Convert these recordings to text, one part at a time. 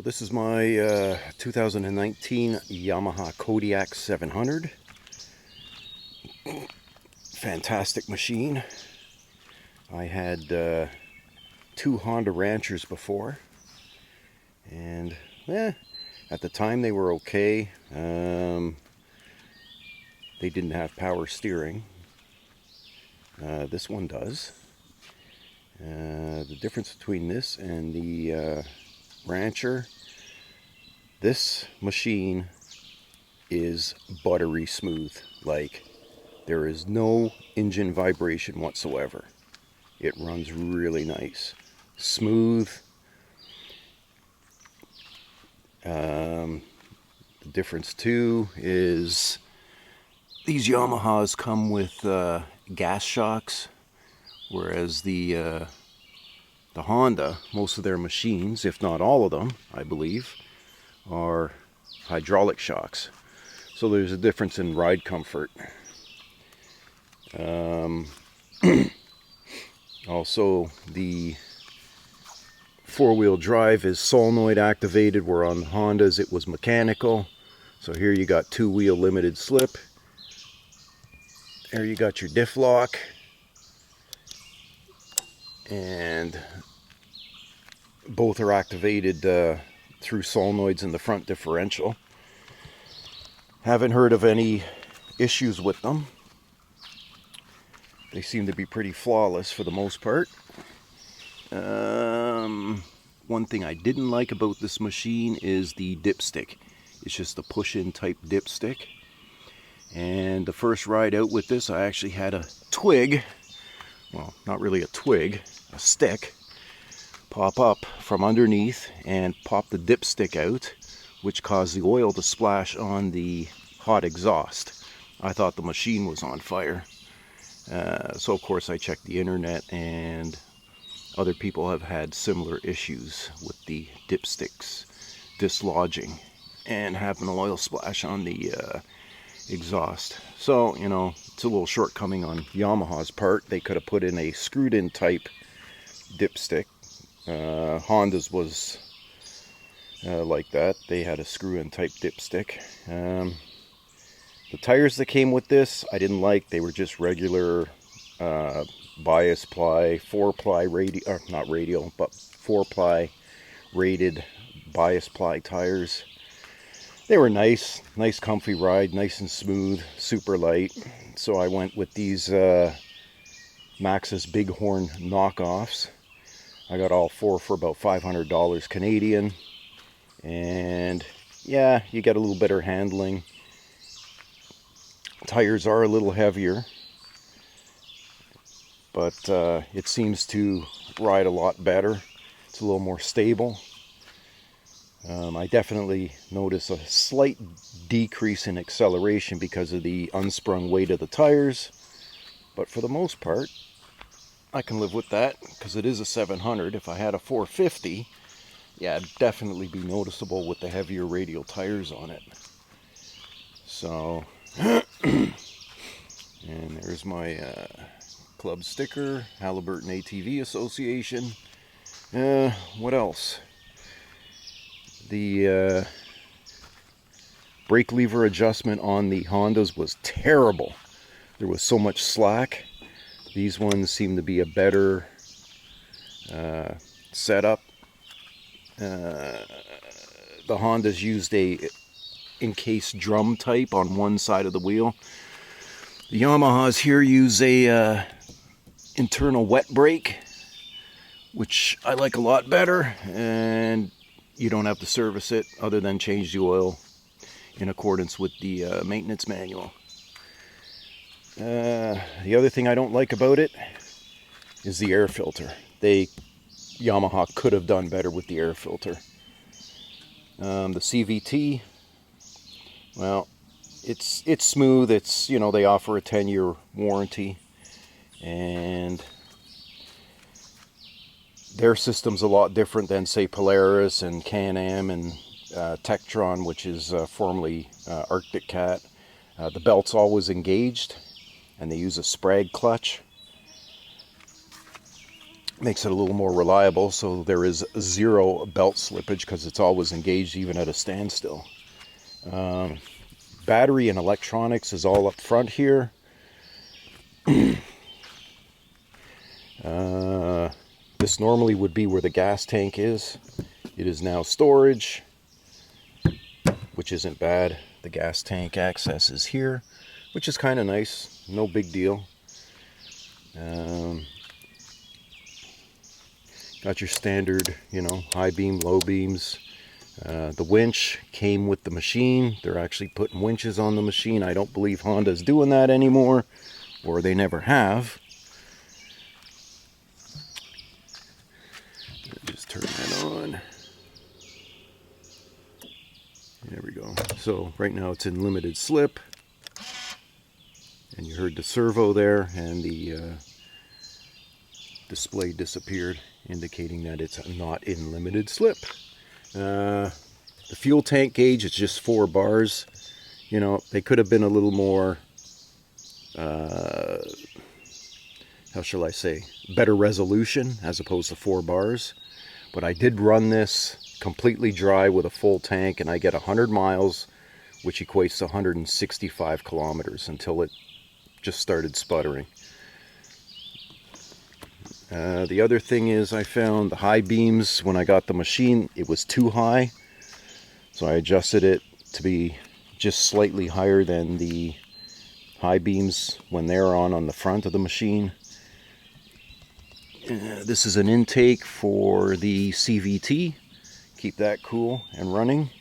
This is my 2019 Yamaha Kodiak 700. Fantastic machine. I had two Honda Ranchers before, and at the time they were okay. They didn't have power steering. This one does. The difference between this and the Rancher, this machine is buttery smooth. Like, there is no engine vibration whatsoever. It runs really nice, smooth. The difference too is these Yamahas come with gas shocks, whereas the Honda, most of their machines, if not all of them, I believe, are hydraulic shocks. So there's a difference in ride comfort. Also, the four-wheel drive is solenoid activated, where on Hondas it was mechanical. So here you got two-wheel limited slip. There you got your diff lock. And both are activated through solenoids in the front differential. Haven't heard of any issues with them. They seem to be pretty flawless for the most part. One thing I didn't like about this machine is the dipstick. It's just a push-in type dipstick. And the first ride out with this, I actually had a twig, well, not really a twig, a stick, pop up from underneath and pop the dipstick out, which caused the oil to splash on the hot exhaust. I thought the machine was on fire. So of course I checked the internet, and other people have had similar issues with the dipsticks dislodging and having an oil splash on the exhaust. So, you know, it's a little shortcoming on Yamaha's part. They could have put in a screwed in type dipstick. Honda's was like that. They had a screw-in type dipstick. The tires that came with this, I didn't like. They were just regular bias ply, 4-ply radial, not radial, but 4-ply rated bias ply tires. They were nice comfy ride, nice and smooth, super light. So I went with these Maxxis Bighorn knockoffs. I got all four for about $500 Canadian. And yeah, you get a little better handling. Tires are a little heavier, but it seems to ride a lot better. It's a little more stable. I definitely notice a slight decrease in acceleration because of the unsprung weight of the tires, but for the most part I can live with that because it is a 700. If I had a 450, yeah, it'd definitely be noticeable with the heavier radial tires on it. So and there's my club sticker, Halliburton ATV Association. What else? The brake lever adjustment on the Hondas was terrible. There was so much slack. These ones seem to be a better setup. The Hondas used a encased drum type on one side of the wheel. The Yamahas here use a internal wet brake, which I like a lot better, and you don't have to service it other than change the oil in accordance with the maintenance manual. The other thing I don't like about it is the air filter. Yamaha could have done better with the air filter. The CVT, well, it's smooth. It's, you know, they offer a 10-year warranty, and their system's a lot different than, say, Polaris and Can-Am and Tektron, which is formerly Arctic Cat. The belt's always engaged, and they use a Sprag clutch. Makes it a little more reliable, so there is zero belt slippage because it's always engaged even at a standstill. Battery and electronics is all up front here. This normally would be where the gas tank is. It is now storage, which isn't bad. The gas tank access is here, which is kind of nice. No big deal. Got your standard, high beam, low beams. The winch came with the machine. They're actually putting winches on the machine. I don't believe Honda's doing that anymore, or they never have. Just turn that on. There we go. So right now it's in limited slip. And you heard the servo there, and the display disappeared, indicating that it's not in limited slip. The fuel tank gauge, it's just 4 bars. They could have been a little more, how shall I say, better resolution as opposed to 4 bars. But I did run this completely dry with a full tank, and I get 100 miles, which equates to 165 kilometers until it just started sputtering. The other thing is, I found the high beams when I got the machine, it was too high. So I adjusted it to be just slightly higher than the high beams when they're on the front of the machine. This is an intake for the CVT. Keep that cool and running.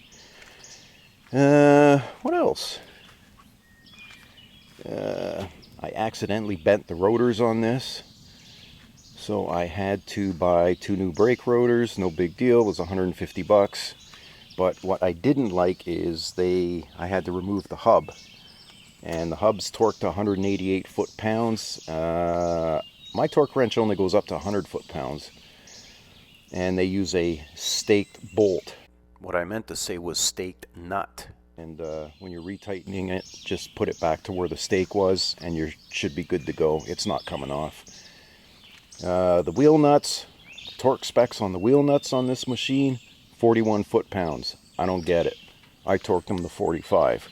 What else? I accidentally bent the rotors on this. So I had to buy 2 new brake rotors. No big deal. It was 150 bucks. But what I didn't like is I had to remove the hub. And the hub's torqued to 188 foot-pounds. My torque wrench only goes up to 100 foot-pounds. And they use a staked bolt. What I meant to say was staked nut. And when you're retightening it, just put it back to where the stake was, and you should be good to go. It's not coming off. The wheel nuts, torque specs on the wheel nuts on this machine, 41 foot-pounds. I don't get it. I torqued them to 45.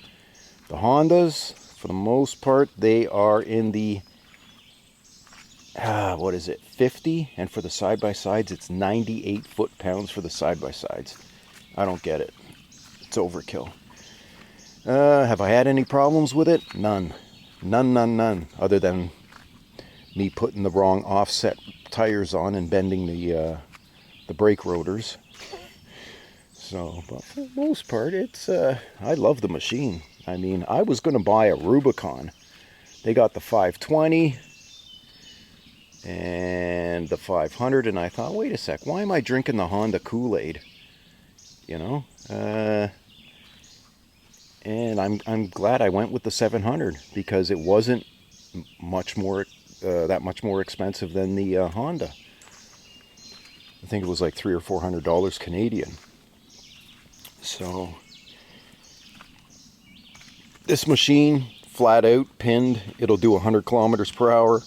The Hondas, for the most part, they are in the, 50? And for the side-by-sides, it's 98 foot-pounds for the side-by-sides. I don't get it. It's overkill. Have I had any problems with it? None. None. Other than me putting the wrong offset tires on and bending the brake rotors. So, but for the most part, it's I love the machine. I mean, I was going to buy a Rubicon. They got the 520 and the 500, and I thought, wait a sec, why am I drinking the Honda Kool-Aid? And I'm glad I went with the 700 because it wasn't much more that much more expensive than the Honda. I think it was like $300 or $400 Canadian. So this machine, flat out pinned, it'll do 100 kilometers per hour,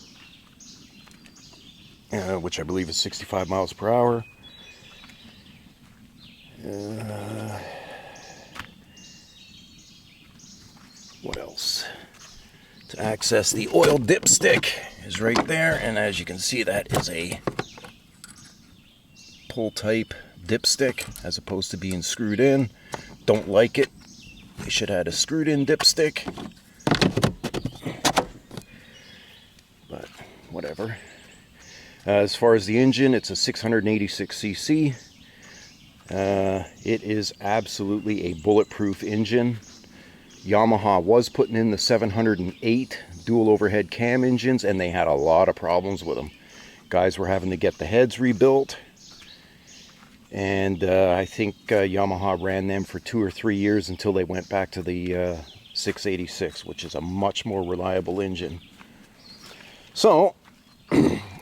which I believe is 65 miles per hour. What else? To access the oil dipstick is right there, and as you can see, that is a pull type dipstick as opposed to being screwed in. Don't like it. They should have had a screwed in dipstick, but whatever. As far as the engine, it's a 686cc. It is absolutely a bulletproof engine. Yamaha was putting in the 708 dual overhead cam engines, and they had a lot of problems with them. Guys were having to get the heads rebuilt, and I think Yamaha ran them for 2 or 3 years until they went back to the 686, which is a much more reliable engine. So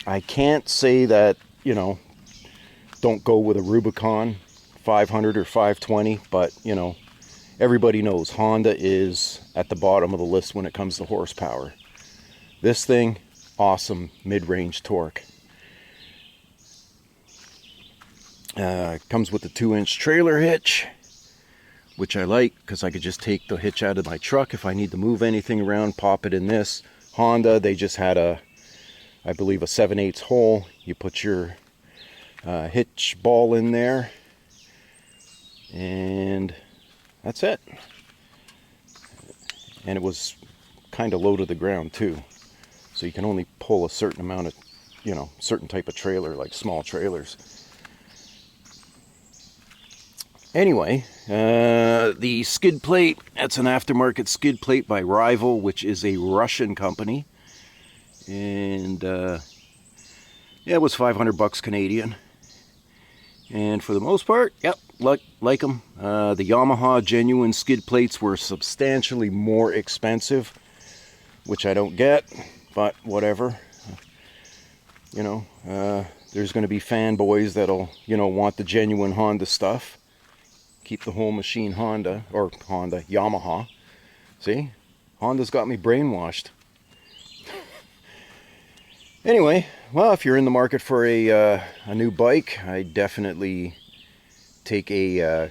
I can't say that, don't go with a Rubicon 500 or 520, but everybody knows Honda is at the bottom of the list when it comes to horsepower. This thing, awesome mid-range torque. Comes with a 2-inch trailer hitch, which I like because I could just take the hitch out of my truck if I need to move anything around, pop it in this. Honda, they just had I believe a 7/8 hole. You put your hitch ball in there, and that's it. And it was kind of low to the ground too, so you can only pull a certain amount of, certain type of trailer, like small trailers. Anyway, the skid plate, that's an aftermarket skid plate by Rival, which is a Russian company. And yeah, it was $500 Canadian. And for the most part, yep, like them. The Yamaha genuine skid plates were substantially more expensive, which I don't get, but whatever. There's going to be fanboys that'll, want the genuine Honda stuff. Keep the whole machine Yamaha. See? Honda's got me brainwashed. Anyway, well, if you're in the market for a new bike, I definitely take a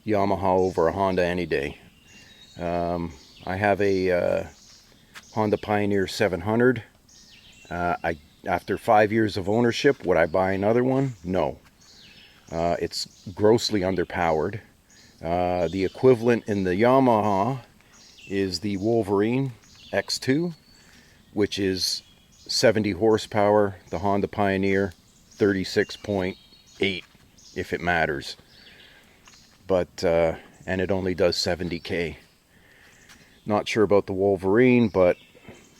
Yamaha over a Honda any day. I have a Honda Pioneer 700. After 5 years of ownership, would I buy another one? No. It's grossly underpowered. The equivalent in the Yamaha is the Wolverine X2, which is 70 horsepower. The Honda Pioneer 36.8, if it matters. But and it only does 70k. Not sure about the Wolverine, but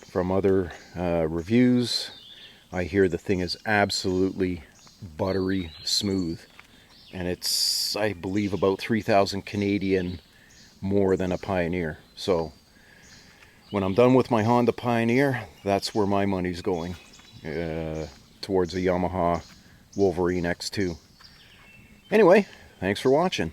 from other reviews, I hear the thing is absolutely buttery smooth. And it's, I believe, about 3,000 Canadian more than a Pioneer. So when I'm done with my Honda Pioneer, that's where my money's going, towards a Yamaha Wolverine X2. Anyway, thanks for watching.